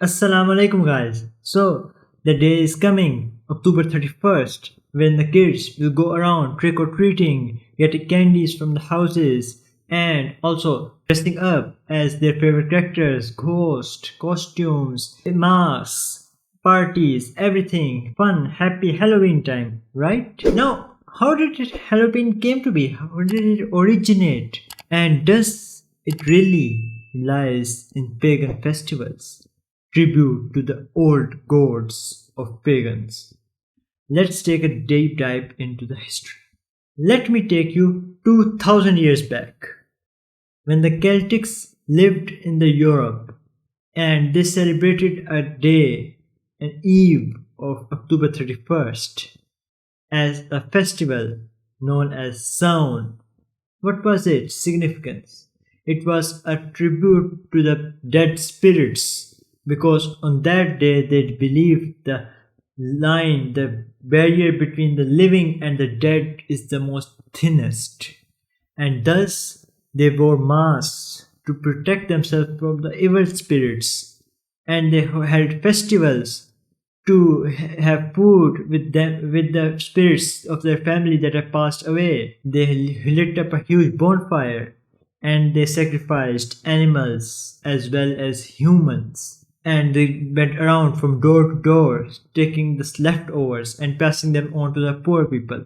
Assalamu alaikum guys. So the day is coming, October 31st, when the kids will go around trick or treating, getting candies from the houses, and also dressing up as their favorite characters, ghosts, costumes, masks, parties, everything. Fun, happy Halloween time, right? Now, how did Halloween came to be? How did it originate? And does it really lies in pagan festivals? Tribute to the old gods of pagans. Let's take a deep dive into the history. Let me take you 2000 years back when the Celtics lived in the Europe and they celebrated a day, an eve of October 31st as a festival known as Samhain. What was its significance? It was a tribute to the dead spirits because on that day they believed the barrier between the living and the dead is the most thinnest, and thus they wore masks to protect themselves from the evil spirits, and they held festivals to have food with them with the spirits of their family that have passed away. They lit up a huge bonfire and they sacrificed animals as well as humans, and they went around from door to door taking the leftovers and passing them on to the poor people.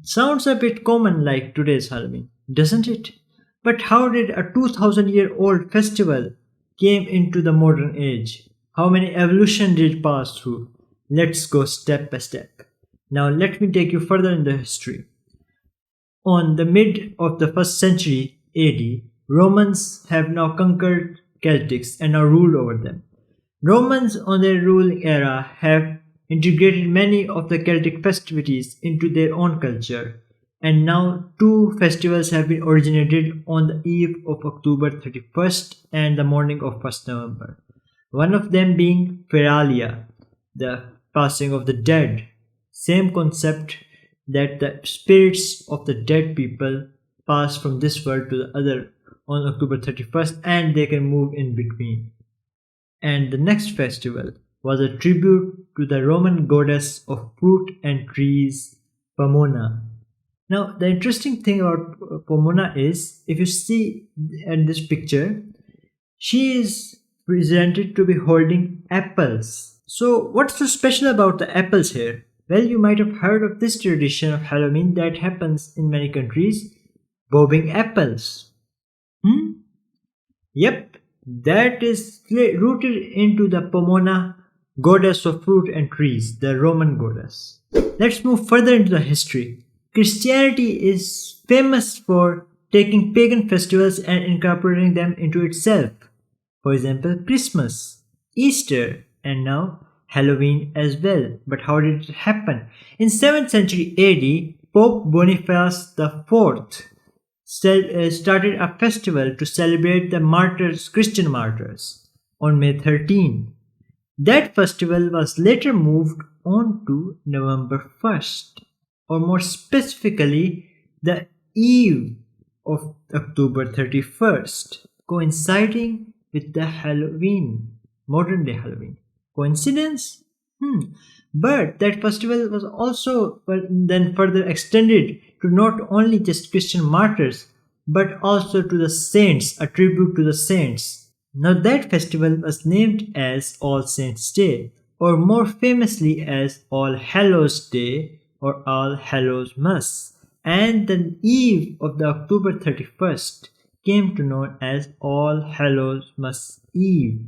Sounds a bit common like today's Halloween, doesn't it? But how did a 2000-year-old festival came into the modern age? How many evolution did it pass through? Let's go step by step. Now let me take you further in the history. On the mid of the 1st century AD, Romans have now conquered Celtics and now rule over them. Romans on their ruling era have integrated many of the Celtic festivities into their own culture, and now two festivals have been originated on the eve of October 31st and the morning of 1st November. One of them being Feralia, the passing of the dead, same concept that the spirits of the dead people pass from this world to the other on October 31st and they can move in between. And the next festival was a tribute to the Roman goddess of fruit and trees, Pomona. Now, the interesting thing about Pomona is, if you see in this picture, she is presented to be holding apples. So, what's so special about the apples here? Well, you might have heard of this tradition of Halloween that happens in many countries, bobbing apples. Yep, that is rooted into the Pomona, goddess of fruit and trees, the Roman goddess. Let's move further into the history. Christianity is famous for taking pagan festivals and incorporating them into itself. For example, Christmas, Easter, and now Halloween as well. But how did it happen? In 7th century AD, Pope Boniface IV started a festival to celebrate the martyrs, Christian martyrs, on May 13. That festival was later moved on to November 1st, or more specifically, the eve of October 31st, coinciding with the Halloween, modern day Halloween. Coincidence? But that festival was also then further extended to not only just Christian martyrs, but also to the saints, a tribute to the saints. Now that festival was named as All Saints' Day, or more famously as All Hallows' Day or All Hallows Mass, and the eve of the October 31st came to known as All Hallows Mass Eve,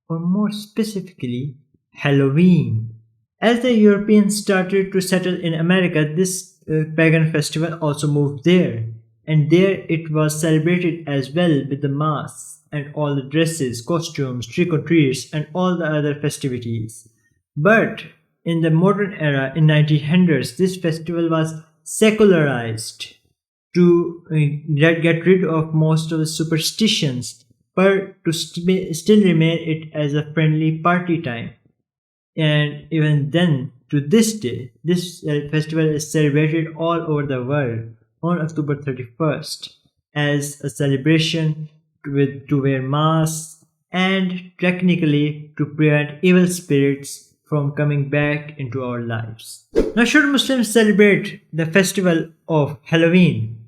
or more specifically, Halloween. As the Europeans started to settle in America, this pagan festival also moved there, and there it was celebrated as well with the masks and all the dresses, costumes, trick-or-treats, and all the other festivities. But in the modern era, in 1900s, this festival was secularized to get rid of most of the superstitions, but to still remain it as a friendly party time. And even then, to this day, this festival is celebrated all over the world on October 31st as a celebration to wear masks, and technically to prevent evil spirits from coming back into our lives. Now, should Muslims celebrate the festival of Halloween?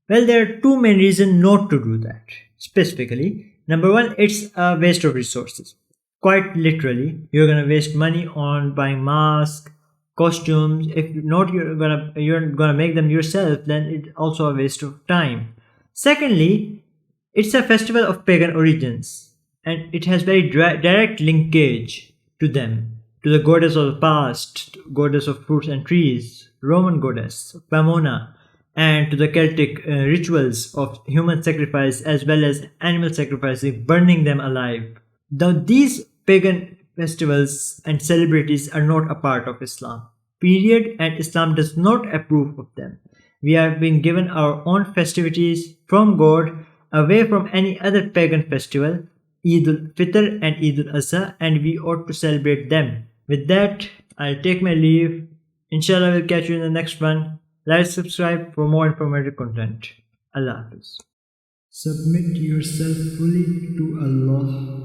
Well, there are two main reasons not to do that. Specifically, number one, it's a waste of resources. Quite literally, you're gonna waste money on buying masks, costumes. If not, you're gonna make them yourself. Then it's also a waste of time. Secondly, it's a festival of pagan origins, and it has very direct linkage to them, to the goddess of the past, goddess of fruits and trees, Roman goddess, Pomona, and to the Celtic rituals of human sacrifice as well as animal sacrificing, burning them alive. Now, these pagan festivals and celebrities are not a part of Islam, period, and Islam does not approve of them. We have been given our own festivities from God away from any other pagan festival, Eid al-Fitr and Eid al-Adha, and we ought to celebrate them. With that, I'll take my leave. Inshallah, we'll catch you in the next one. Like, subscribe for more informative content. Allah Hafiz. Submit yourself fully to Allah.